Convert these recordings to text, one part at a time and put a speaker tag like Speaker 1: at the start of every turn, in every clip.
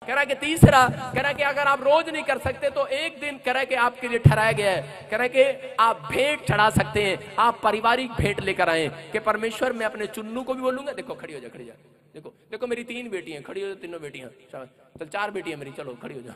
Speaker 1: कह रहा है कि तीसरा, कह रहा है कि अगर आप रोज नहीं कर सकते तो एक दिन कह रहा है कि आपके लिए ठहराया गया है, कह रहा है कि आप भेंट चढ़ा सकते हैं, आप पारिवारिक भेंट लेकर आए कि परमेश्वर मैं अपने चुन्नू को भी बोलूंगा, देखो खड़ी हो जा, खड़ी जा, देखो देखो मेरी 3 बेटियां, खड़ी हो जा, तीनों बेटियां, चल 4 बेटियां मेरी, चलो खड़ी हो जा,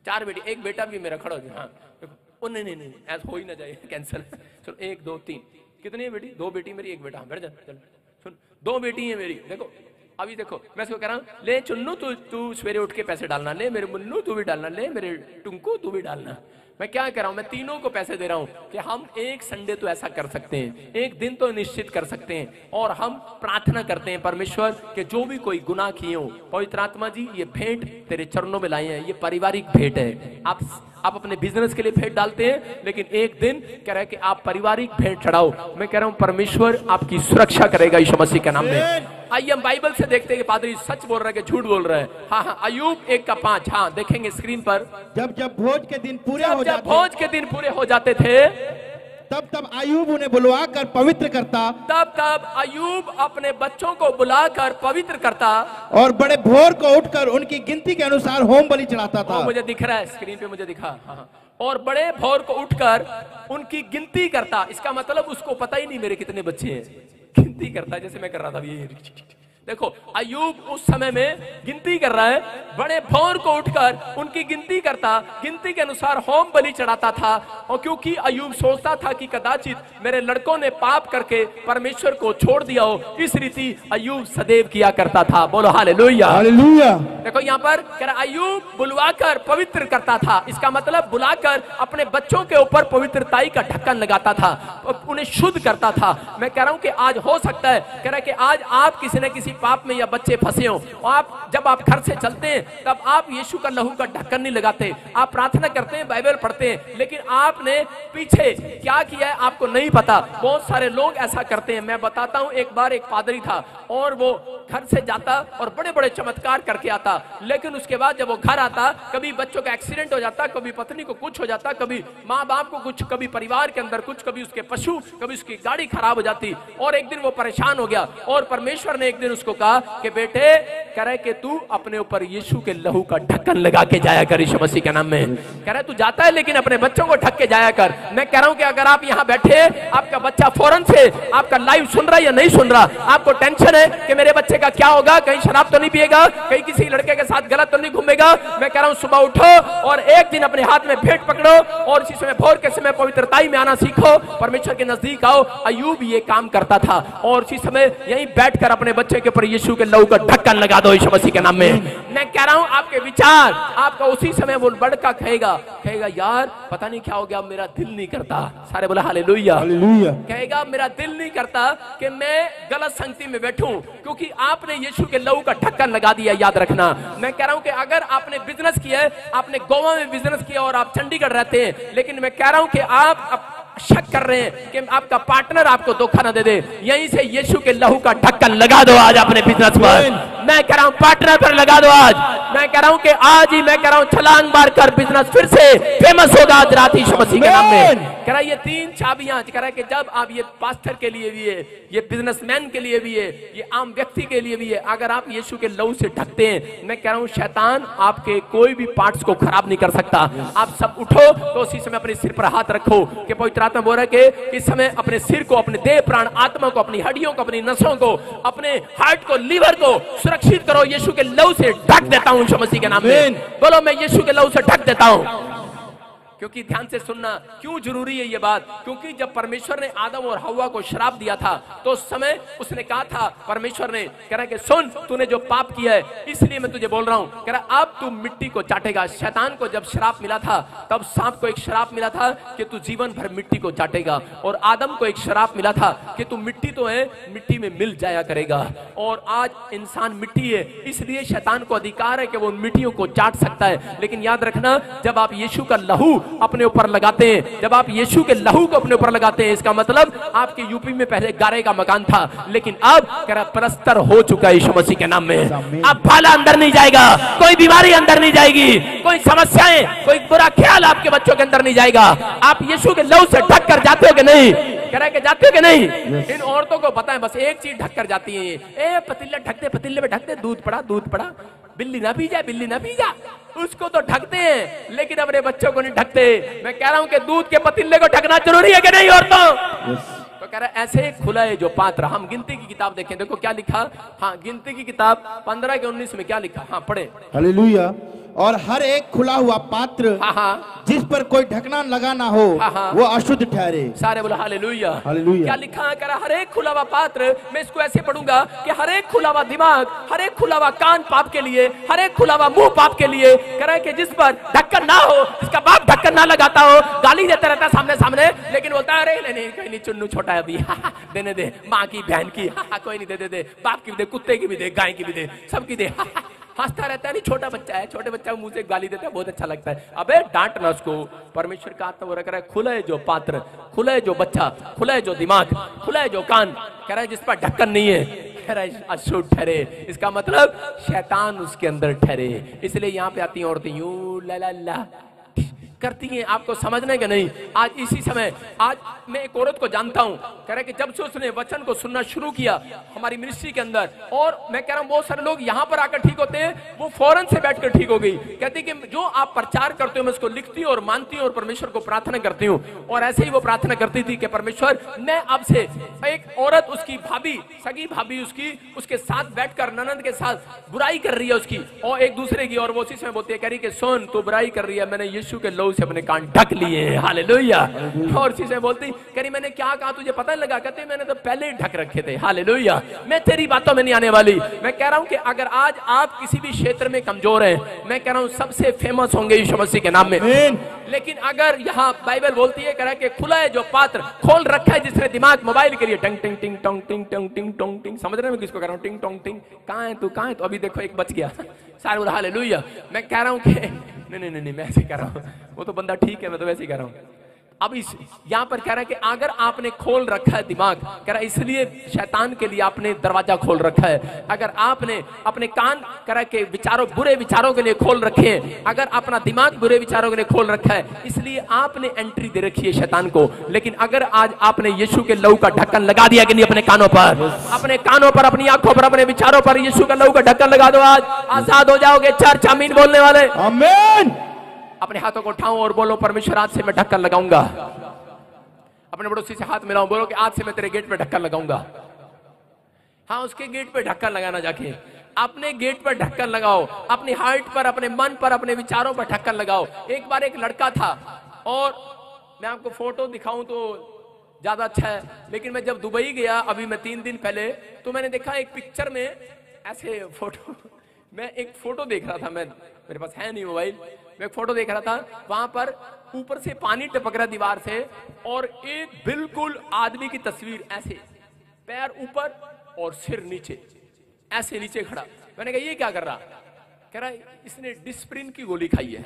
Speaker 1: 4 बेटी, एक बेटा भी मेरा, खड़ा हो जा, हाँ देखो, नहीं नहीं नहीं ऐसा हो ही ना जाए, कैंसिल, चलो 1 2 3, कितनी है बेटी? 2 बेटी मेरी, 1 बेटा, बैठ जा, चल सुन, 2 बेटी है मेरी, देखो अभी देखो मैं इसको कह रहा हूँ, ले चुन्नू तू सवेरे उठ के पैसे डालना, ले मेरे मुन्नू तू भी डालना, ले मेरे टुंकू तू भी डालना। मैं क्या कह रहा हूं, मैं तीनों को पैसे दे रहा हूं कि हम एक संडे तो ऐसा कर सकते हैं, एक दिन तो निश्चित कर सकते हैं, और हम प्रार्थना करते हैं परमेश्वर के जो भी कोई गुनाह किए हो, पवित्र आत्मा जी ये भेंट तेरे चरणों में लाए हैं, ये पारिवारिक भेंट है। आप अपने बिजनेस के लिए भेंट डालते हैं, लेकिन एक दिन कह रहा है कि आप पारिवारिक भेंट चढ़ाओ। मैं कह रहा हूं परमेश्वर आपकी सुरक्षा करेगा यीशु मसीह के नाम में। आइए हम बाइबल से देखते हैं कि पादरी सच बोल रहा है कि झूठ बोल रहा है। हाँ हाँ, अय्यूब 1:5, हाँ देखेंगे स्क्रीन पर।
Speaker 2: जब भोज के दिन पूरे
Speaker 1: हो जाते थे
Speaker 2: तब अय्यूब उन्हें बुलवाकर पवित्र करता,
Speaker 1: तब अय्यूब अपने बच्चों को बुलाकर पवित्र करता,
Speaker 2: और बड़े भोर को उठकर उनकी गिनती के अनुसार होम बलि चढ़ाता था।
Speaker 1: मुझे दिख रहा है स्क्रीन पे, मुझे दिखा, हाँ। और बड़े भोर को उठकर उनकी गिनती करता, इसका मतलब उसको पता ही नहीं मेरे कितने बच्चे हैं, गिनती करता जैसे मैं कर रहा था ये। देखो अय्यूब उस समय में गिनती कर रहा है, बड़े भोर को उठकर उनकी गिनती करता, गिनती के अनुसार होम बलि चढ़ाता था। और क्योंकि अय्यूब सोचता था कि कदाचित मेरे लड़कों ने पाप करके परमेश्वर को छोड़ दिया हो, इस रीति अय्यूब सदैव किया करता था। बोलो हालेलुया,
Speaker 2: हालेलुया। देखो
Speaker 1: यहाँ पर कह रहा अय्यूब बुलवाकर पवित्र करता था, इसका मतलब बुलाकर अपने बच्चों के ऊपर पवित्रताई का ढक्कन लगाता था, उन्हें शुद्ध करता था। मैं कह रहा हूं कि आज हो सकता है, कह रहा है कि आज आप किसी न किसी पाप में या बच्चे फंसे हो, आप जब आप घर से चलते हैं तब आप यीशु का लहू का ढक्कन नहीं लगाते, आप प्रार्थना करते हैं, बाइबल पढ़ते हैं, लेकिन आपने पीछे क्या किया है आपको नहीं पता। बहुत सारे लोग ऐसा करते हैं। मैं बताता हूं, एक बार एक पादरी था और वो घर से जाता और बड़े बड़े चमत्कार करके आता, लेकिन उसके बाद जब वो घर आता कभी बच्चों का एक्सीडेंट हो जाता, कभी पत्नी को कुछ हो जाता, कभी माँ बाप को कुछ, कभी परिवार के अंदर कुछ, कभी उसके पशु, कभी उसकी गाड़ी खराब हो जाती। और एक दिन वो परेशान हो गया और परमेश्वर ने एक दिन उसको कहा कि बेटे, कह रहे कि तू अपने ऊपर यीशु के लहू का ढक्कन लगा के जाया कर यीशु मसीह के नाम में। कह रहे तू जाता है लेकिन अपने बच्चों को ढक के जाया कर। मैं कह रहा हूं कि अगर आप यहाँ बैठे, आपका बच्चा फौरन से आपका लाइव सुन रहा है या नहीं सुन रहा, आपको टेंशन है कि मेरे बच्चे का क्या होगा, कहीं शराब तो नहीं पिएगा, कहीं किसी लड़के के साथ गलत तो नहीं घूमेगा। मैं कह रहा हूं सुबह उठो और एक दिन अपने हाथ में भेंट पकड़ो और इसी समय भोर के समय पवित्रताई में आना सीखो, परमेश्वर के नजदीक आओ। अय्यूब ये काम करता था और इसी समय यहीं बैठकर अपने बच्चे के ऊपर यीशु के लहू का ढक्कन लगा दो यीशु मसीह के नाम में। मैं कह रहा हूं आपके विचार आपका उसी समय वो लड़का कहेगा यार पता नहीं क्या हो गया, मेरा दिल नहीं करता। सारे बोला हालेलुया, हालेलुया। कहेगा मेरा दिल नहीं करता कि मैं गलत संगति में बैठूं, क्योंकि आपने यीशु के लहू का ढक्कन लगा दिया। याद रखना, मैं कह रहा हूं कि अगर आपने बिजनेस किया है, आपने गोवा में बिजनेस किया और आप चंडीगढ़ रहते हैं, लेकिन मैं कह रहा हूं कि आप शक कर रहे हैं कि आपका पार्टनर आपको धोखा ना दे दे, यहीं से यीशु के लहू का ढक्कन लगा दो आज अपने बिजनेस पर। मैं कह रहा हूं पार्टनर पर लगा दो आज। मैं कह रहा हूं कि आज ही, मैं कह रहा हूं छलांग मार कर बिजनेस फिर से फेमस होगा आज रात यीशु मसीह के नाम में। कह रहा है ये 3 चाबियां, कह रहा है कि जब आप, ये पास्टर के लिए भी है, ये बिजनेसमैन के लिए भी है, ये आम व्यक्ति के लिए भी है, अगर आप यीशु के लहू से ढकते हैं, मैं कह रहा हूं शैतान आपके कोई भी पार्ट्स को खराब नहीं कर सकता। आप सब उठो तो उसी समय अपने सिर पर हाथ रखो कि पवित्र आत्मा बोल रहा है कि इस समय अपने सिर को, अपने देह प्राण आत्मा को, अपनी हड्डियों को, अपनी नसों को, अपने हार्ट को, लीवर को सुरक्षित करो। यीशु के लहू से ढक देता हूं यीशु मसीह के नाम में। बोलो मैं यीशु के लहू से ढक देता हूं। क्योंकि ध्यान से सुनना, क्यों जरूरी है ये बात, क्योंकि जब परमेश्वर ने आदम और हव्वा को श्राप दिया था तो उस समय उसने कहा था, परमेश्वर ने कह रहा है कि सुन, तूने जो पाप किया है इसलिए मैं तुझे बोल रहा हूं, कह रहा अब तू मिट्टी को चाटेगा। शैतान को जब श्राप मिला था तब सांप को एक श्राप मिला था कि तू जीवन भर मिट्टी को चाटेगा, और आदम को एक श्राप मिला था कि तू मिट्टी तो है, मिट्टी में मिल जाया करेगा। और आज इंसान मिट्टी है, इसलिए शैतान को अधिकार है कि वो मिट्टियों को चाट सकता है। लेकिन याद रखना, जब आप यीशु का लहू अपने ऊपर लगाते हैं, जब आप यीशु के लहू को अपने ऊपर लगाते हैं, इसका मतलब आपके यूपी में पहले गारे का मकान था, लेकिन अब प्लस्तर हो चुका है यीशु मसीह के नाम में। अब भाला अंदर नहीं जाएगा, कोई बीमारी अंदर नहीं जाएगी, कोई समस्याएं, कोई बुरा ख्याल आपके बच्चों के अंदर नहीं जाएगा। आप यीशु के लहू से ढक कर जाते हो कि नहीं? कह रहे कि जाते हो कि नहीं? इन औरतों को पता है बस एक चीज ढक कर जाती है, ए पतीले ढकते, पतीले में ढकते, दूध पड़ा, दूध पड़ा, बिल्ली ना पी जाए, बिल्ली ना पी जा, उसको तो ढकते हैं लेकिन अपने बच्चों को नहीं ढकते। मैं कह रहा हूं कि दूध के पतीले को ढकना जरूरी है कि नहीं औरतों? तो कह रहा है ऐसे खुला है जो पात्र। हम गिनती की किताब देखें, देखो क्या लिखा। हाँ, गिनती की किताब 15 के 19 में क्या लिखा, हाँ पढ़े।
Speaker 2: हालेलुया। और हर एक खुला हुआ पात्र जिस पर कोई ढकना लगा ना हो वो अशुद्ध ठहरे।
Speaker 1: सारे बोलो हालेलुया।
Speaker 2: हालेलुया।
Speaker 1: क्या लिखा है? कह रहा हर एक खुला हुआ पात्र, मैं इसको ऐसे पढ़ूंगा कि हर एक खुला हुआ दिमाग, हर एक खुला हुआ कान पाप के लिए, हर एक खुला हुआ मुंह पाप के लिए। कह रहा है कि जिस पर ढक्कन ना हो, जिसका बाप ढक्कन ना लगाता हो, गाली देता रहता है सामने सामने, लेकिन बोलता है अरे नहीं कोई नहीं, चुन्नू छोटा है अभी, देने दे, माँ की बहन की, कोई नहीं, दे दे, बाप की भी दे, कुत्ते की भी दे, गाय की भी दे, सबकी दे। हंसता रहता है, नहीं छोटा बच्चा है, छोटे बच्चा मुंह से गाली देता है, बहुत अच्छा लगता है। अबे डांट ना उसको। परमेश्वर का आत्मा वो रख रहा है, खुला है जो पात्र, खुला है जो बच्चा, खुला है जो दिमाग, खुला है जो कान, कह रहा है जिस पर ढक्कन नहीं है, कह रहा है अशुद्ध ठहरे। इसका मतलब शैतान उसके अंदर ठहरे। इसलिए यहाँ पे आती हैं औरतें यूं ला ला ला करती हैं। आपको समझने का नहीं। आज इसी समय, आज मैं एक औरत को जानता हूं, कह रहा है कि जब से उसने वचन को सुनना शुरू किया हमारी मिनिस्ट्री के अंदर, और मैं कह रहा हूं बहुत सारे लोग यहां पर आकर ठीक होते हैं, वो फौरन से बैठकर ठीक हो गई। कहती कि जो आप प्रचार करते हो मैं उसको लिखती हूँ और मानती हूँ और परमेश्वर को प्रार्थना करती हूँ। और ऐसे ही वो प्रार्थना करती थी कि परमेश्वर मैं आपसे, एक औरत उसकी भाभी, सगी भाभी उसकी, उसके साथ बैठकर ननद के साथ बुराई कर रही है उसकी और एक दूसरे की, और वो उसी समय बोलती है, कह रही कि सुन तू बुराई कर रही है, मैंने यीशु के से अपने कान ढक लिए हैं। हालेलुया। और चीजें बोलती, करी मैंने क्या कहा तुझे पता नहीं लगा? कहते मैंने तो पहले ही ढक रखे थे। हालेलुया। मैं तेरी बातों में नहीं आने वाली। मैं कह रहा हूं कि अगर आज आप किसी भी क्षेत्र में कमजोर हैं, मैं कह रहा हूं सबसे फेमस होंगे यीशु मसीह के नाम में। लेकिन अगर यहाँ बाइबल बोलती है, कह रहा है कि खुला है जो पात्र, खोल रखा है जिसने दिमाग मोबाइल के लिए, टंग टिंग टिंग टोंग टिंग टोंग टिंग टोंग टिंग, समझ रहे हैं मैं किसको कह रहा हूं? टिंग टोंग टिंग। कहां है तू, कहां है तू? अभी देखो एक बच गया। सारे बोला हालेलुया। मैं कह रहा हूं कि नहीं मैं ऐसे कह रहा हूं, वो तो बंदा ठीक है, मैं तो वैसे ही कह रहा हूं। अब इस यहां पर कह रहा है कि अगर आपने खोल रखा है दिमाग, कह रहा है इसलिए शैतान के लिए आपने दरवाजा खोल रखा है। अगर आपने अपने कान कह रहा है कि विचारों, बुरे विचारों के लिए खोल रखे हैं, अगर अपना दिमाग बुरे विचारों के लिए खोल रखा है, इसलिए आपने एंट्री दे रखी है शैतान को। लेकिन अगर आज आपने यीशु के लहू का ढक्कन लगा दिया कि नहीं, अपने कानों पर, अपने कानों पर, अपनी आंखों पर, अपने विचारों पर यीशु का लहू का ढक्कन लगा दो, आज आजाद हो जाओगे। चर्च आमीन बोलने वाले,
Speaker 2: आमीन।
Speaker 1: अपने हाथों को उठाओ और बोलो, परमेश्वर आज से मैं ढक्कन लगाऊंगा। अपने पड़ोसी से हाथ मिलाओ, बोलो कि आज से मैं तेरे गेट पे ढक्कन लगाऊंगा। हाँ, उसके गेट पे ढक्कन लगाना, जाके अपने गेट पर ढक्कन लगाओ, अपनी हार्ट पर, अपने मन पर, अपने विचारों पर ढक्कन लगाओ। एक बार एक लड़का था, और मैं आपको फोटो दिखाऊं तो ज्यादा अच्छा है, लेकिन मैं जब दुबई गया अभी मैं 3 दिन पहले, तो मैंने देखा एक पिक्चर में ऐसे फोटो, मैं एक फोटो देख रहा था, मेरे पास है नहीं मोबाइल, मैं एक फोटो देख रहा था, वहां पर ऊपर से पानी टपक रहा दीवार से, और एक बिल्कुल आदमी की तस्वीर, ऐसे पैर ऊपर और सिर नीचे, ऐसे नीचे खड़ा। मैंने कहा ये क्या कर रहा? कह रहा इसने डिस्प्रिन की गोली खाई है।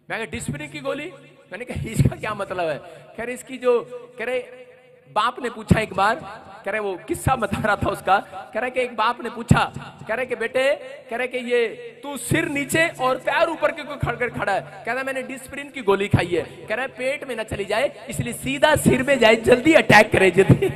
Speaker 1: मैं कहा डिस्प्रिन की गोली? मैंने कहा इसका क्या मतलब है? कह रहे इसकी जो, कह रहे बाप ने पूछा एक बार, कह रहे वो किस्सा बता रहा था उसका, कह रहे कि एक बाप ने पूछा, कह रहे कि बेटे, कह रहे कि ये तू सिर नीचे और पैर ऊपर के को खड़कर खड़ा है। कह रहा मैंने डिस्प्रिन की गोली खाई है। कह रहा पेट में ना चली जाए इसलिए सीधा सिर में जाए, जल्दी अटैक करे, जल्दी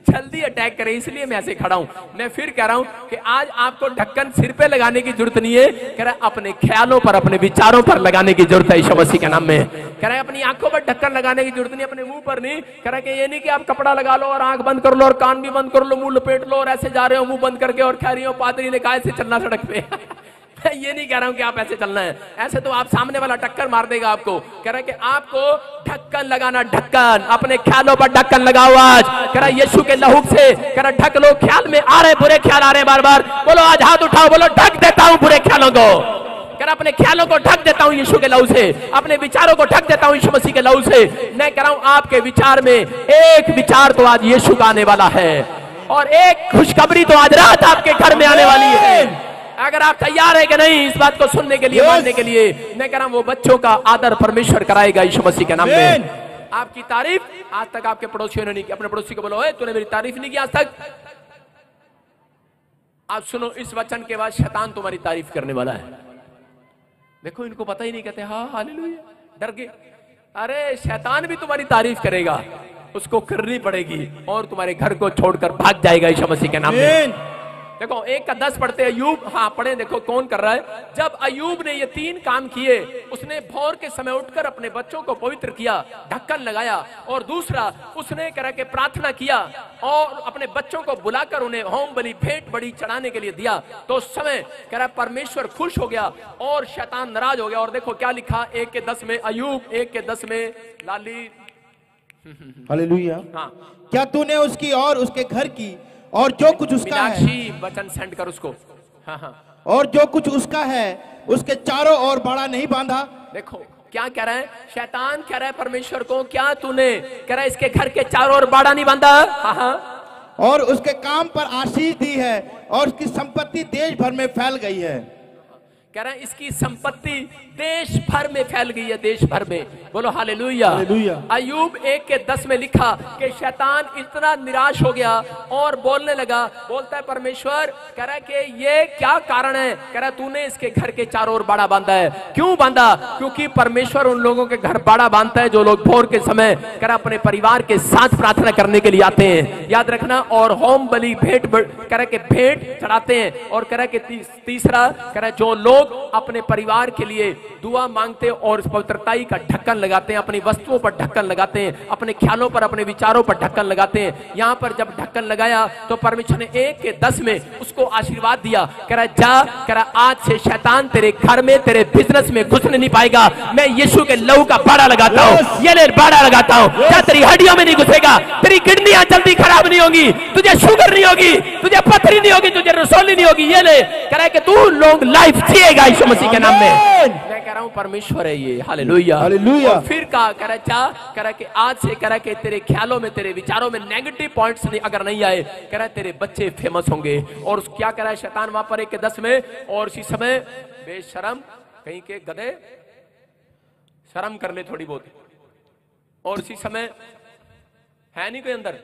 Speaker 1: जल्दी अटैक करे, इसलिए मैं ऐसे खड़ा हूं। मैं फिर कह रहा हूं कि आज आपको ढक्कन सिर पे लगाने की जरूरत नहीं है, कह रहा अपने ख्यालों पर, अपने विचारों पर लगाने की जरूरत है यीशु मसीह के नाम में। कह रहा है अपनी आंखों पर ढक्कन लगाने की जरूरत नहीं, अपने मुंह पर नहीं। कह रहा है ये नहीं कि आप कपड़ा लगा लो और आंख बंद कर लो और कान भी बंद कर लो, मुंह लपेट लो और ऐसे जा रहे हो मुंह बंद करके और कह रही हो पादरी ने कहा ऐसे चलना सड़क पे। मैं ये नहीं कह रहा हूं कि आप ऐसे चलना है, ऐसे तो आप सामने वाला टक्कर मार देगा आपको। कह रहा है कि आपको ढक्कन लगाना, ढक्कन अपने ख्यालों पर ढक्कन लगाओ आज। कह रहा यीशु के लहू से, कह रहा ढक लो, ख्याल में आ रहे, बुरे ख्याल आ रहे बार बार, बोलो आज हाथ उठाओ, बोलो ढक देता हूं बुरे ख्यालों को। कह रहा अपने ख्यालों को ढक देता हूं यीशु के लहू से, अपने विचारों को ढक देता हूं यीशु मसीह के लहू से। मैं कह रहा हूं आपके विचार में एक विचार तो आज यीशु का आने वाला है, और एक खुशखबरी तो आज रात आपके घर में आने वाली है। अगर आप तैयार है कि नहीं इस बात को सुनने के लिए, मानने के लिए, मैं कह रहा हूं वो बच्चों का आदर परमेश्वर कराएगा यीशु मसीह के नाम में। आपकी तारीफ आज तक आपके पड़ोसियों ने नहीं की। अपने पड़ोसी को बोलो, तूने मेरी तारीफ नहीं की आज तक। आप सुनो, इस वचन के बाद शैतान तुम्हारी तारीफ करने वाला है। देखो इनको पता ही नहीं, कहते हाँ हालेलुया, डर गए। अरे शैतान भी तुम्हारी तारीफ करेगा, उसको करनी पड़ेगी, और तुम्हारे घर को छोड़कर भाग जाएगा यीशु मसीह के नाम में। देखो 1 का 10 पढ़ते अय्यूब, हाँ पढ़े, देखो कौन कर रहा है। जब अय्यूब ने ये 3 काम किए, उसने भोर के समय उठकर अपने बच्चों को पवित्र किया, ढक्कन लगाया, और दूसरा उसने करा के प्रार्थना किया और अपने बच्चों को बुलाकर उन्हें होम बलि भेंट बड़ी चढ़ाने के लिए दिया, तो उस समय करा परमेश्वर खुश हो गया और शैतान नाराज हो गया। और देखो क्या लिखा 1 के 10 में, अय्यूब 1 के 10 में, लाली
Speaker 2: हालेलुया।
Speaker 1: हाँ,
Speaker 2: क्या तूने उसकी और उसके घर की और जो कुछ उसका है,
Speaker 1: मीनाक्षी वचन सेंड कर उसको, हाँ हाँ,
Speaker 2: और जो कुछ उसका है उसके चारों ओर बाड़ा नहीं बांधा।
Speaker 1: देखो क्या कह रहा है शैतान, कह रहा है परमेश्वर को, क्या तूने, कह रहा है इसके घर के चारों ओर बाड़ा नहीं बांधा, हाँ हाँ,
Speaker 2: और उसके काम पर आशीष दी है और उसकी संपत्ति देश भर में फैल गई है।
Speaker 1: कह रहे हैं इसकी संपत्ति देश भर में फैल गई है, देश भर में, बोलो हालेलुया। अय्यूब 1 के 10 में लिखा कि शैतान इतना निराश हो गया और बोलने लगा, बोलता है परमेश्वर, कह रहा है कि ये क्या कारण है, कह रहा है तूने इसके घर के चारों ओर बाड़ा बांधा है। क्यों बांधा? क्योंकि परमेश्वर उन लोगों के घर बाड़ा बांधता है जो लोग भोर के समय कह रहा अपने परिवार के साथ प्रार्थना करने के लिए आते हैं, याद रखना, और होम बलि भेंट कह रहा के भेंट चढ़ाते हैं, और कह रहा कि तीसरा कह रहा जो लोग अपने परिवार के लिए दुआ मांगते हैं और पवित्रताई का ढक्कन लगाते हैं, अपनी वस्तुओं पर ढक्कन लगाते हैं, अपने ख्यालों पर, अपने विचारों पर ढक्कन लगाते हैं। यहाँ पर जब ढक्कन लगाया तो परमेश्वर ने 1 के 10 में उसको आशीर्वाद दिया, कह रहा जा, कह रहा आज से शैतान तेरे घर में, तेरे बिजनेस में घुसने नहीं पाएगा, मैं यीशु के लहू का बाड़ा लगाता हूँ, ये ले बाड़ा लगाता हूँ, क्या तेरी हड्डियों में नहीं घुसेगा, तेरी किडनियां जल्दी खराब नहीं होगी, तुझे शुगर नहीं होगी, तुझे पथरी नहीं होगी, तुझे रसोली नहीं होगी, ये ले, कह रहा है कि तू लॉन्ग लाइफ जिएगा यीशु मसीह के नाम में। मैं कह रहा हूं परमेश्वर है ये, हालेलुया हालेलुया। फिर कहा, कह रहा जा, कह रहा कि आज से, कह रहा कि तेरे ख्यालों में, तेरे विचारों में नेगेटिव पॉइंट्स अगर नहीं आए, कह रहा तेरे बच्चे फेमस होंगे। और क्या कह रहा है शैतान वहां पर 1 के 10 में, और इसी समय बेशरम कहीं के गधे, शर्म कर ले थोड़ी बहुत, और इसी समय है नहीं कोई अंदर,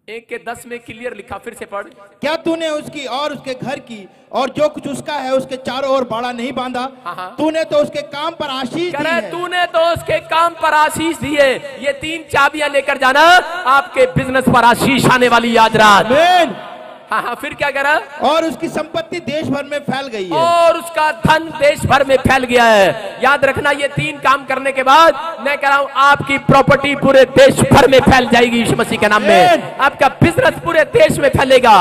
Speaker 1: 1 के 10 में क्लियर लिखा, फिर से पढ़।
Speaker 2: क्या तूने उसकी और उसके घर की और जो कुछ उसका है उसके चारों ओर बाड़ा नहीं बांधा? तूने तो उसके काम पर आशीष दी है।
Speaker 1: तूने तो उसके काम पर आशीष दी है। ये 3 चाबियां लेकर जाना, आपके बिजनेस पर आशीष आने वाली आज रात। हाँ हाँ, फिर क्या करा?
Speaker 2: और उसकी संपत्ति देश भर में फैल गई है,
Speaker 1: और उसका धन देश भर में फैल गया है। याद रखना, ये 3 काम करने के बाद मैं कह रहा हूं आपकी प्रॉपर्टी पूरे देश भर में फैल जाएगी यीशु मसीह के नाम में। आपका बिजनेस पूरे देश में फैलेगा,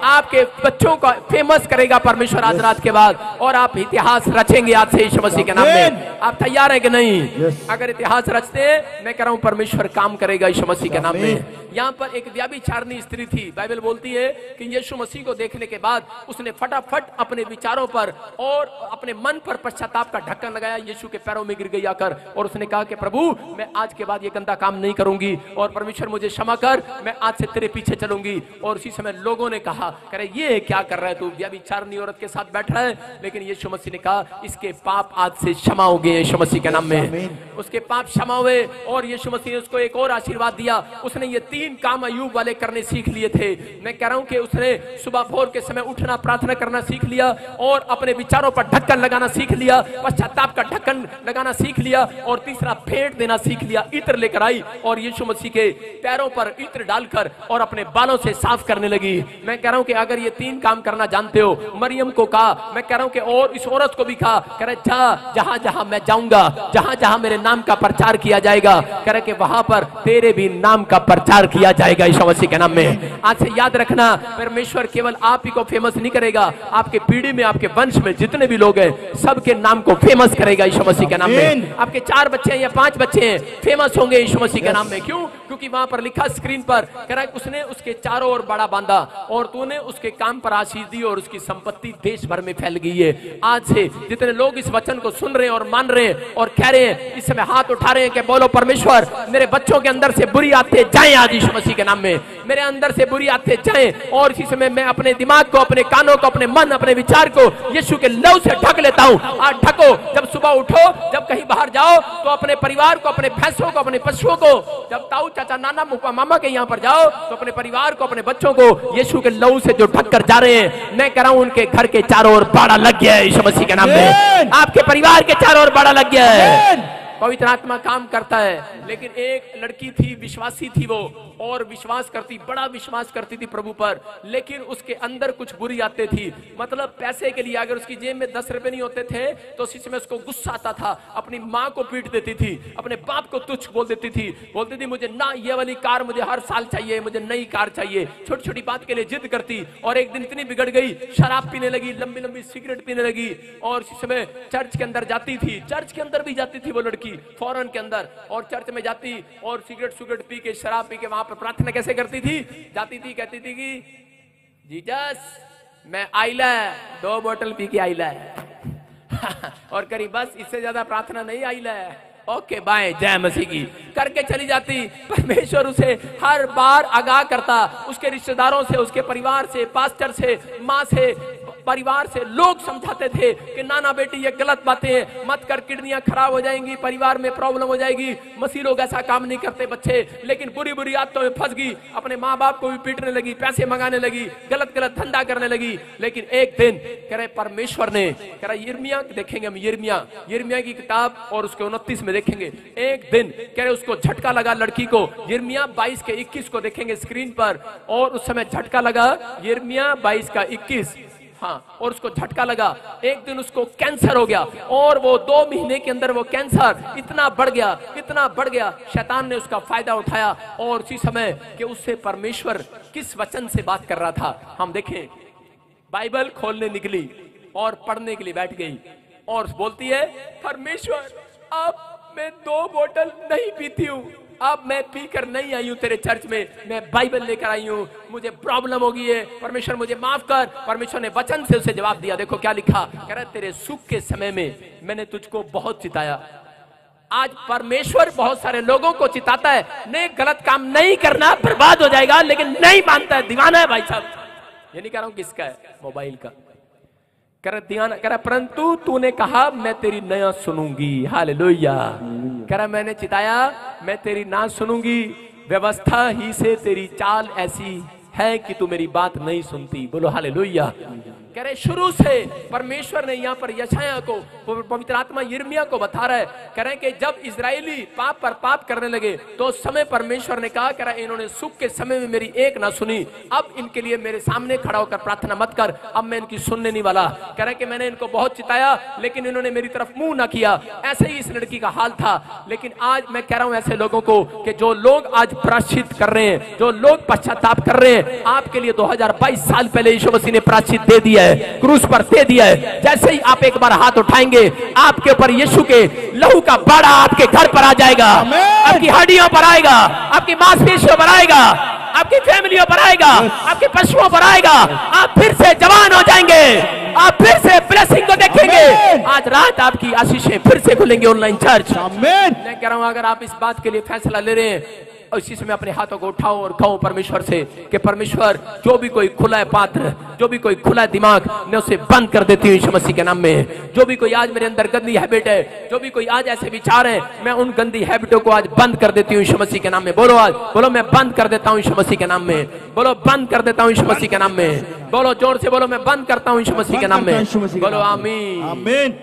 Speaker 1: आपके बच्चों को फेमस करेगा परमेश्वर आज रात के बाद, और आप इतिहास रचेंगे आज से यीशु मसीह के नाम में। आप तैयार हैं कि नहीं? अगर इतिहास रचते हैं, मैं कह रहा हूं परमेश्वर काम करेगा यीशु मसीह के नाम में। यहाँ पर एक व्यभिचारिणी स्त्री थी, बाइबल बोलती है कि यीशु मसीह को देखने के बाद उसने फटाफट अपने विचारों पर और अपने मन पर पश्चाताप का ढक्कन लगाया, यीशु के पैरों में गिर गई आकर, और उसने कहा कि प्रभु मैं आज के बाद ये गंदा काम नहीं करूंगी, और परमेश्वर मुझे क्षमा कर, मैं आज से तेरे पीछे चलूंगी। और उसी समय लोगों ने कहा, करे ये क्या कर रहा है तू, व्यभिचारिणी औरत के साथ बैठ रहा है। लेकिन यीशु मसीह ने कहा इसके पाप आज से क्षमा हो गए यीशु मसीह के नाम में। उसके पाप क्षमा हुए, और यीशु मसीह ने उसको एक और आशीर्वाद दिया। उसने ये 3 काम अय्यूब वाले करने सीख लिए थे। मैं कह रहा हूं कि उसने सुबह भोर के समय उठना, प्रार्थना करना सीख लिया, और अपने विचारों पर ढक्कन लगाना सीख लिया, पश्चाताप का ढक्कन लगाना सीख लिया, और तीसरा भेंट देना सीख लिया। इत्र लेकर आई और यीशु मसीह के पैरों पर इत्र डालकर और अपने बालों से साफ करने लगी। मैं कह रहा हूं कि अगर ये 3 काम करना जानते हो, मरियम को कहा, मैं कह रहा हूं कि और इस औरत को भी कहा, कह रहे जा, जहां जहां मैं जाऊंगा, जहां जहां मेरे नाम का प्रचार किया जाएगा, कह रहे कि वहां पर तेरे भी नाम का प्रचार किया जाएगा यीशु मसीह के नाम में। आज से याद रखना, परमेश्वर केवल आप ही को फेमस नहीं करेगा, आपके पीढ़ी में, आपके वंश में जितने भी लोग हैं सबके नाम को फेमस करेगा यीशु मसीह के नाम में। आपके 4 बच्चे हैं या 5 बच्चे हैं, फेमस होंगे यीशु मसीह के नाम में। क्यों? क्योंकि वहां पर लिखा स्क्रीन पर, कह रहा है उसने उसके चारों ओर बाड़ा बांधा, और तूने उसके काम पर आशीष दी, और उसकी संपत्ति देश भर में फैल गई है। आज से जितने लोग इस वचन को सुन रहे हैं और मान रहे हैं और कह रहे हैं, इस समय हाथ उठा रहे हैं कि बोलो परमेश्वर मेरे बच्चों के अंदर से बुरी आदतें जाएं आज यीशु मसीह के नाम में, मेरे अंदर से बुरी आदतें जाएं। और इसी समय मैं अपने दिमाग को, अपने कानों को, अपने मन, अपने विचार को यीशु के लहू से ढक लेता हूं। आज ढको, जब सुबह उठो, जब कहीं बाहर जाओ तो अपने परिवार को, अपने भैंसों को, अपने पशुओं को, जब ताऊ चाचा नाना मुफा मामा के यहाँ पर जाओ तो अपने परिवार को, अपने बच्चों को यीशु के लहू से जो ढक कर जा रहे हैं, मैं कह रहा हूं उनके घर के चारों ओर बाड़ा लग गया है यीशु मसीह के नाम में। आपके परिवार के चारों ओर बाड़ा लग गया है। पवित्र आत्मा काम करता है। लेकिन एक लड़की थी, विश्वासी थी, वो और विश्वास करती, बड़ा विश्वास करती थी प्रभु पर, लेकिन उसके अंदर कुछ बुरी आदतें थी। मतलब पैसे के लिए अगर उसकी जेब में 10 रुपए नहीं होते थे तो उसी समय उसको गुस्सा आता था, अपनी माँ को पीट देती थी, अपने बाप को तुच्छ बोल देती थी, बोलती थी मुझे ना ये वाली कार मुझे हर साल चाहिए, मुझे नई कार चाहिए। छोटी छोटी बात के लिए जिद करती और एक दिन इतनी बिगड़ गई, शराब पीने लगी, लंबी लंबी सिगरेट पीने लगी। और इसी समय चर्च के अंदर जाती थी, चर्च के अंदर भी जाती थी वो लड़की फॉरेन के अंदर, और चर्च में जाती और सिगरेट पी के, शराब पी के वहां पर प्रार्थना कैसे करती थी, जाती थी, कहती थी कि जीसस मैं आइला 2 बोतल पी के आइला और करी बस, इससे ज्यादा प्रार्थना नहीं आइला, ओके बाय, जय मसीह की करके चली जाती। परमेश्वर उसे हर बार आगाह करता, उसके रिश्तेदारों से, उसके परिवार से, पास्टर से, माँ से, परिवार से लोग समझाते थे कि नाना बेटी ये गलत बातें हैं, मत कर, किडनियां खराब हो जाएंगी, परिवार में प्रॉब्लम हो जाएगी, मसीह लोग ऐसा काम नहीं करते बच्चे। लेकिन बुरी बुरी आदतों में फंस गई, अपने माँ बाप को भी पीटने लगी, पैसे मंगाने लगी, गलत गलत धंधा करने लगी। लेकिन एक दिन कह रहे परमेश्वर ने, कह रहा यिर्मयाह देखेंगे हम, यिर्मयाह की किताब और उसके 29 में देखेंगे। एक दिन कह रहे उसको झटका लगा लड़की को, यिर्मयाह 22 के 21 को देखेंगे स्क्रीन पर, और उस समय झटका लगा यिर्मयाह 22 का 21, हाँ, और उसको झटका लगा। एक दिन उसको कैंसर हो गया और वो 2 महीने के अंदर वो कैंसर इतना बढ़ गया, शैतान ने उसका फायदा उठाया। और उसी समय कि उससे परमेश्वर किस वचन से बात कर रहा था, हम देखें। बाइबल खोलने निकली और पढ़ने के लिए बैठ गई और बोलती है परमेश्वर अब मैं 2 बोतल नहीं पीती हूँ, अब मैं पीकर नहीं आई हूं तेरे चर्च में, मैं बाइबल लेकर आई हूं, मुझे प्रॉब्लम हो गई है, परमेश्वर मुझे माफ कर। परमेश्वर ने वचन से उसे जवाब दिया, देखो क्या लिखा, कह रहा तेरे सुख के समय में मैंने तुझको बहुत चिताया। आज परमेश्वर बहुत सारे लोगों को चिताता है, ने गलत काम नहीं करना, बर्बाद हो जाएगा, लेकिन नहीं मानता है, दीवाना है भाई साहब। ये नहीं कह रहा हूं किसका है, मोबाइल का, कह रहा परंतु तूने कहा मैं तेरी ना सुनूंगी, हालेलुया। कह रहा मैंने चिताया, मैं तेरी ना सुनूंगी, व्यवस्था ही से तेरी चाल ऐसी है कि तू मेरी बात नहीं सुनती, बोलो हालेलुया। कह रहे शुरू से परमेश्वर ने यहाँ पर यशायाह को, पवित्र आत्मा यिर्मयाह को बता रहा है, कह रहे कि जब इजरायली पाप पर पाप करने लगे तो उस समय परमेश्वर ने कहा, कह रहा इन्होंने सुख के समय में मेरी एक ना सुनी, अब इनके लिए मेरे सामने खड़ा होकर प्रार्थना मत कर, अब मैं इनकी सुनने नहीं वाला। कह रहे कि मैंने इनको बहुत चिताया लेकिन इन्होंने मेरी तरफ मुंह ना किया। ऐसे ही इस लड़की का हाल था। लेकिन आज मैं कह रहा हूं ऐसे लोगों को कि जो लोग आज प्रायश्चित कर रहे हैं, जो लोग पश्चाताप कर रहे हैं, आपके लिए 2022 साल पहले यीशु मसीह ने प्रायश्चित दे दिया है, क्रूस पर दे दिया है। जैसे ही आप एक बार हाथ उठाएंगे, आपके ऊपर यीशु के लहू का बाड़ा आपके घर पर आ जाएगा, आपकी हड्डियों पर आएगा, आपकी मांसपेशियों पर आएगा, आपकी फैमिलियों पर आएगा, आपके पशुओं पर आएगा। आप फिर से जवान हो जाएंगे, आप फिर से ब्लेसिंग को देखेंगे। आज रात आपकी आशीषें फिर से खुलेंगे ऑनलाइन चर्च। मैं कह रहा हूं अगर आप इस बात के लिए फैसला ले रहे हैं, और इसी समय अपने हाथों को उठाओ और कहो परमेश्वर से कि परमेश्वर जो भी कोई खुला है पात्र, जो भी कोई खुला है दिमाग, मैं उसे बंद कर देती हूँ यीशु मसीह के नाम में। जो भी कोई आज मेरे अंदर गंदी हैबिट है, जो भी कोई आज ऐसे विचार है, मैं उन गंदी हैबिटों को आज बंद कर देती हूँ यीशु मसीह के नाम में। बोलो आज, बोलो मैं बंद कर देता हूँ यीशु मसीह के नाम में। बोलो बंद कर देता हूँ यीशु मसीह के नाम में। बोलो जोर से बोलो मैं बंद करता हूँ यीशु मसीह के नाम में। बोलो आमीन।